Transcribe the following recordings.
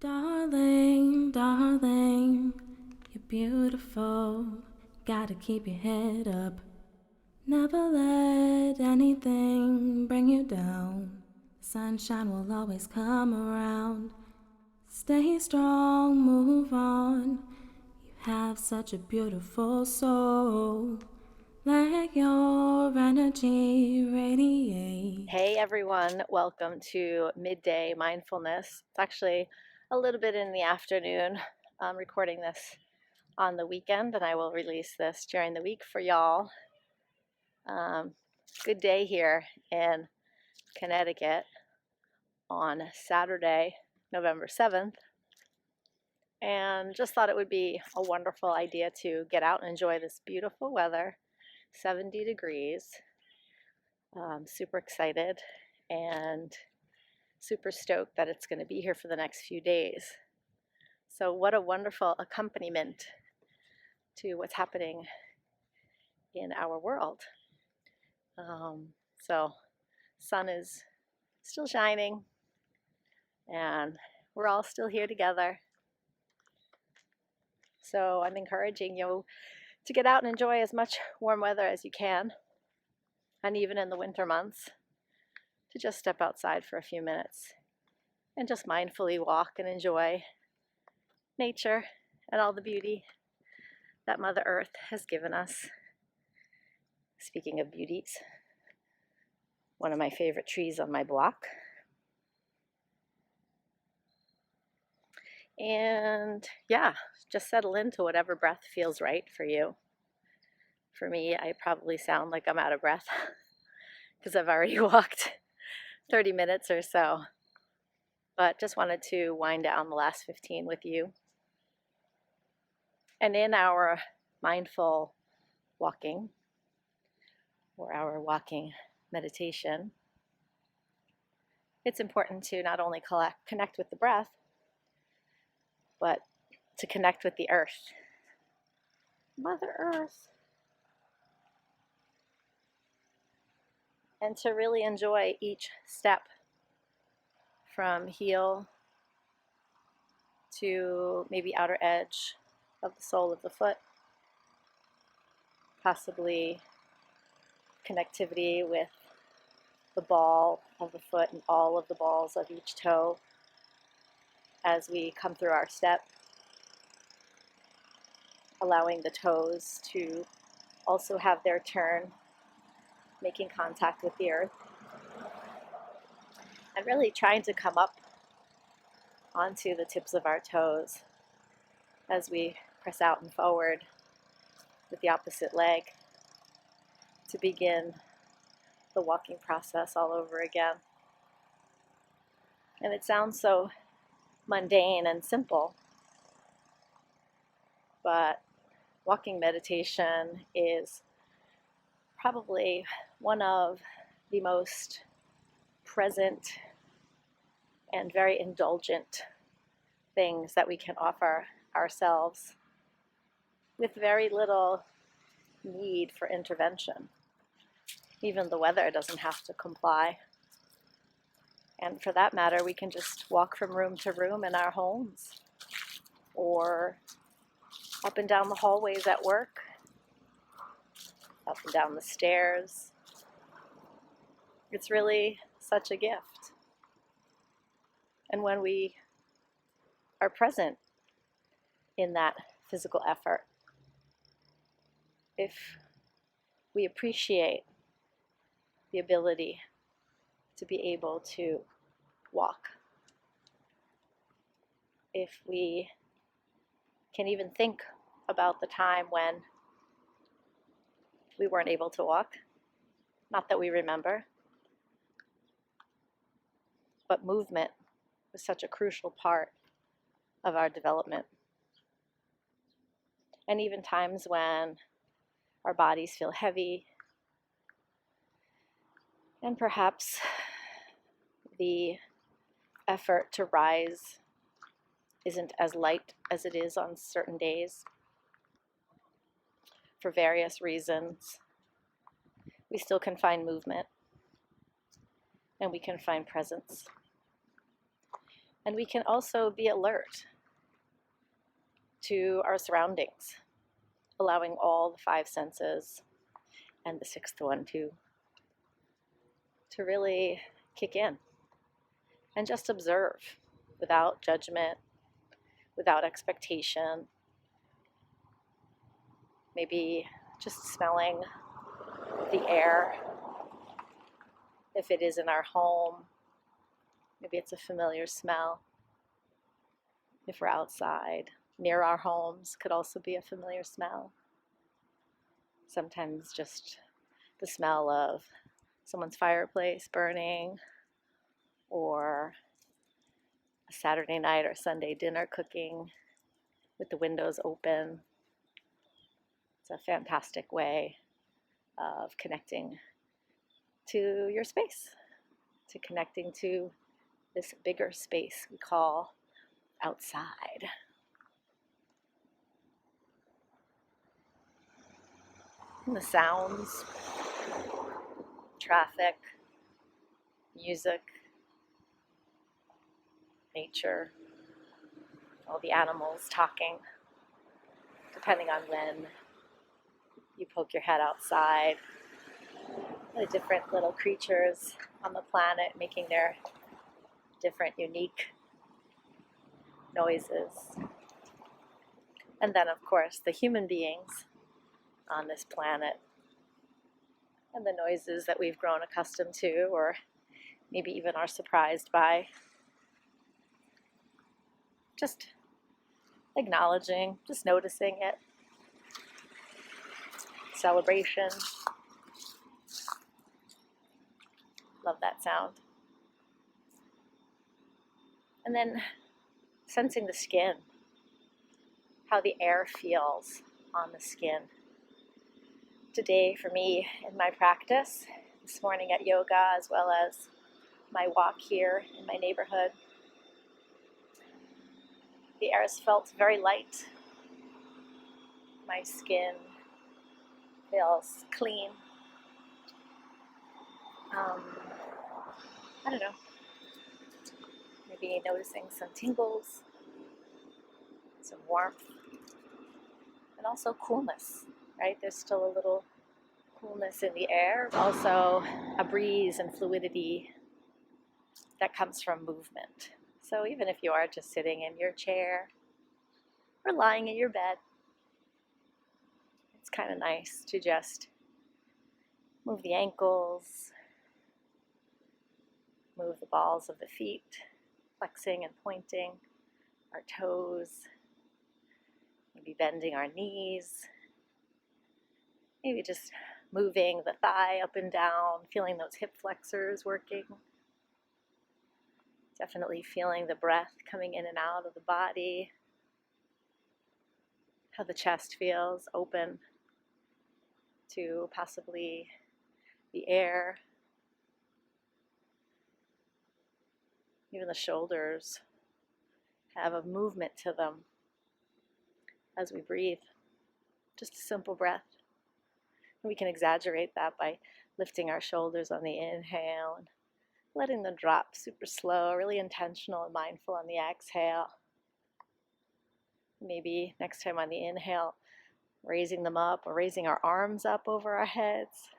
Darling, darling, you're beautiful. Gotta keep your head up. Never let anything bring you down. Sunshine will always come around. Stay strong, move on. You have such a beautiful soul. Let your energy radiate. Hey everyone, welcome to Midday Mindfulness. It's actually a little bit in the afternoon. I'm recording this on the weekend and I will release this during the week for y'all. Good day here in Connecticut on Saturday, November 7th. And just thought it would be a wonderful idea to get out and enjoy this beautiful weather, 70 degrees. Super excited and super stoked that it's going to be here for the next few days. So what a wonderful accompaniment to what's happening in our world. So sun is still shining and we're all still here together. So I'm encouraging you to get out and enjoy as much warm weather as you can, and even in the winter months, to just step outside for a few minutes and just mindfully walk and enjoy nature and all the beauty that Mother Earth has given us. Speaking of beauties, one of my favorite trees on my block. And yeah, just settle into whatever breath feels right for you. For me, I probably sound like I'm out of breath because I've already walked 30 minutes or so. But just wanted to wind down the last 15 with you. And in our mindful walking, or our walking meditation, it's important to not only connect with the breath, but to connect with the earth. Mother Earth. And to really enjoy each step from heel to maybe outer edge of the sole of the foot, possibly connectivity with the ball of the foot and all of the balls of each toe as we come through our step, allowing the toes to also have their turn, making contact with the earth, and really trying to come up onto the tips of our toes as we press out and forward with the opposite leg to begin the walking process all over again. And it sounds so mundane and simple, but walking meditation is probably one of the most present and very indulgent things that we can offer ourselves with very little need for intervention. Even the weather doesn't have to comply. And for that matter, we can just walk from room to room in our homes or up and down the hallways at work, up and down the stairs. It's really such a gift. And when we are present in that physical effort, if we appreciate the ability to be able to walk, if we can even think about the time when we weren't able to walk, not that we remember, but movement was such a crucial part of our development. And even times when our bodies feel heavy, and perhaps the effort to rise isn't as light as it is on certain days for various reasons, we still can find movement and we can find presence. And we can also be alert to our surroundings, allowing all the five senses and the sixth one to really kick in and just observe without judgment, without expectation. Maybe just smelling the air. If it is in our home, maybe it's a familiar smell. If we're outside, near our homes, could also be a familiar smell. Sometimes just the smell of someone's fireplace burning, or a Saturday night or Sunday dinner cooking with the windows open. It's a fantastic way of connecting to your space, to connecting to this bigger space we call outside. And the sounds, traffic, music, nature, all the animals talking, depending on when you poke your head outside, the different little creatures on the planet making their different unique noises. And then, of course, the human beings on this planet and the noises that we've grown accustomed to, or maybe even are surprised by. Just acknowledging, just noticing it. Celebration. Love that sound. And then sensing the skin, how the air feels on the skin. Today, for me, in my practice, this morning at yoga, as well as my walk here in my neighborhood, the air has felt very light. My skin feels clean. I don't know, maybe noticing some tingles, some warmth, and also coolness, right? There's still a little coolness in the air, also a breeze and fluidity that comes from movement. So even if you are just sitting in your chair or lying in your bed, it's kind of nice to just move the ankles, move the balls of the feet, flexing and pointing, our toes, maybe bending our knees, maybe just moving the thigh up and down, feeling those hip flexors working. Definitely feeling the breath coming in and out of the body, how the chest feels open to possibly the air. Even the shoulders have a movement to them as we breathe. Just a simple breath. And we can exaggerate that by lifting our shoulders on the inhale and letting them drop super slow, really intentional and mindful on the exhale. Maybe next time on the inhale, raising them up or raising our arms up over our heads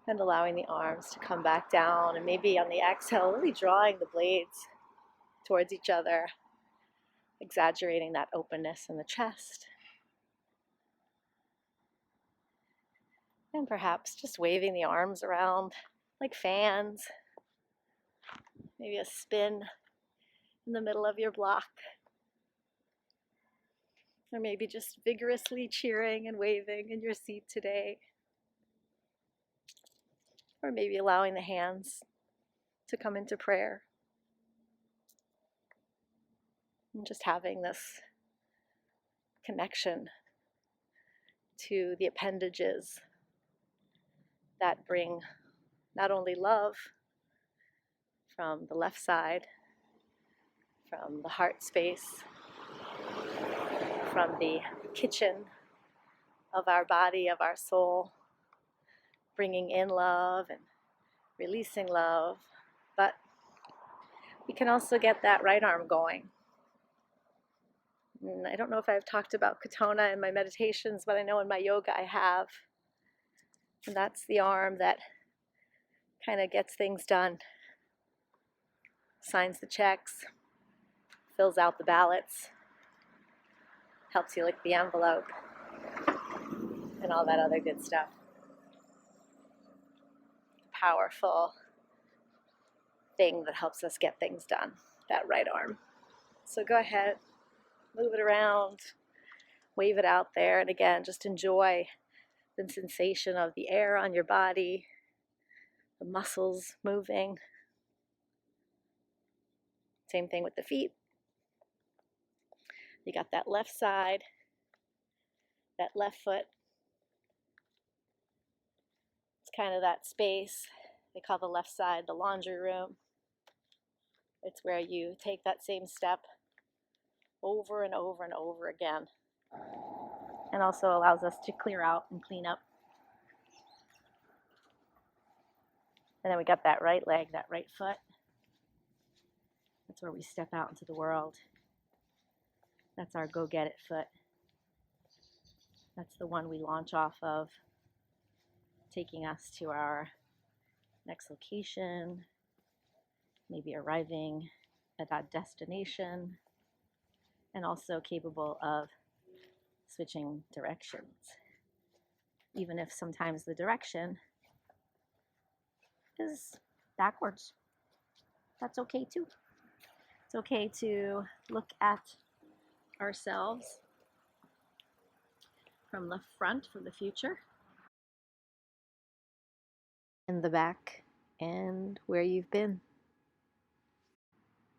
and allowing the arms to come back down. And maybe on the exhale, really drawing the blades towards each other, exaggerating that openness in the chest. And perhaps just waving the arms around like fans. Maybe a spin in the middle of your block. Or maybe just vigorously cheering and waving in your seat today. Or maybe allowing the hands to come into prayer. And just having this connection to the appendages that bring not only love from the left side, from the heart space, from the kitchen of our body, of our soul, bringing in love and releasing love, but You can also get that right arm going. And I don't know if I've talked about Katona in my meditations, but I know in my yoga I have. And that's the arm that kind of gets things done, signs the checks, fills out the ballots, helps you lick the envelope, and all that other good stuff. Powerful thing that helps us get things done, that right arm. So go ahead, move it around, wave it out there, and again, just enjoy the sensation of the air on your body, the muscles moving. Same thing with the feet. You got that left side, that left foot. It's kind of that space. They call the left side the laundry room. It's where you take that same step over and over and over again, and also allows us to clear out and clean up. And then we got that right leg, that right foot. That's where we step out into the world. That's our go get it foot. That's the one we launch off of, taking us to our next location, maybe arriving at that destination, and also capable of switching directions. Even if sometimes the direction is backwards. That's okay too. It's okay to look at ourselves from the front, from the future, and the back, and where you've been.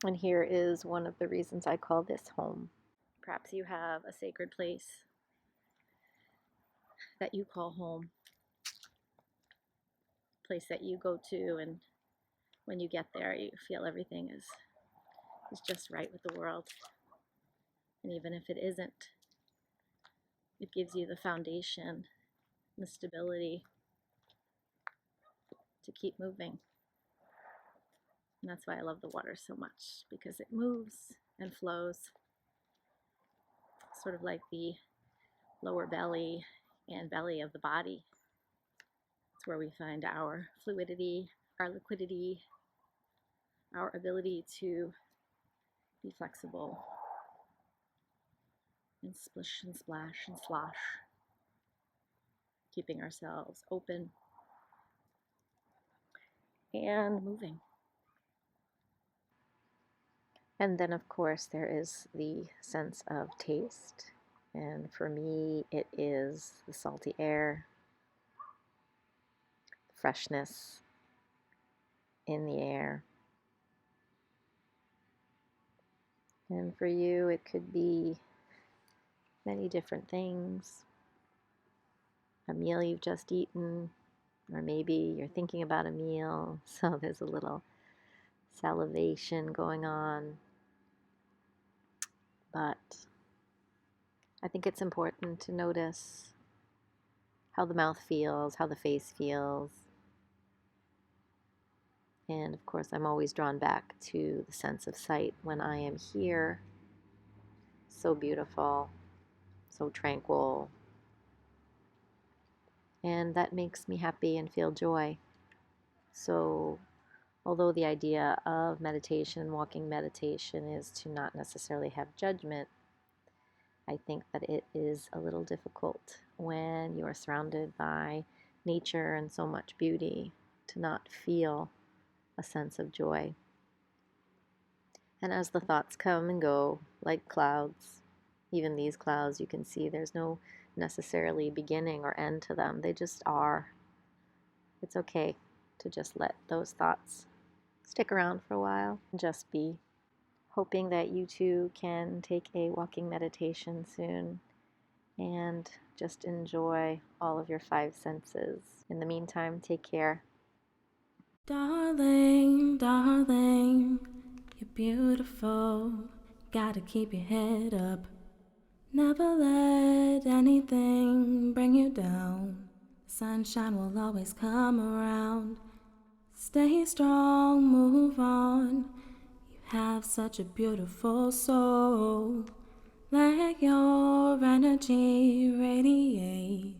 And here is one of the reasons I call this home. Perhaps you have a sacred place that you call home, a place that you go to, and when you get there, you feel everything is just right with the world. And even if it isn't, it gives you the foundation, the stability to keep moving. And that's why I love the water so much, because it moves and flows, sort of like the lower belly and belly of the body. It's where we find our fluidity, our liquidity, our ability to be flexible and splish and splash and slosh, keeping ourselves open and moving. And then, of course, there is the sense of taste. And for me, it is the salty air, the freshness in the air. And for you, it could be many different things. A meal you've just eaten, or maybe you're thinking about a meal, so there's a little salivation going on. But I think it's important to notice how the mouth feels, how the face feels. And of course, I'm always drawn back to the sense of sight when I am here. So beautiful, so tranquil. And that makes me happy and feel joy. So although the idea of meditation, walking meditation, is to not necessarily have judgment, I think that it is a little difficult when you are surrounded by nature and so much beauty to not feel a sense of joy. And as the thoughts come and go, like clouds, even these clouds, you can see there's no necessarily beginning or end to them. They just are. It's okay to just let those thoughts stick around for a while and just be. Hoping that you too can take a walking meditation soon and just enjoy all of your five senses. In the meantime, take care. Darling, darling, you're beautiful. Gotta keep your head up. Never let anything bring you down. Sunshine will always come around. Stay strong, move on. You have such a beautiful soul. Let your energy radiate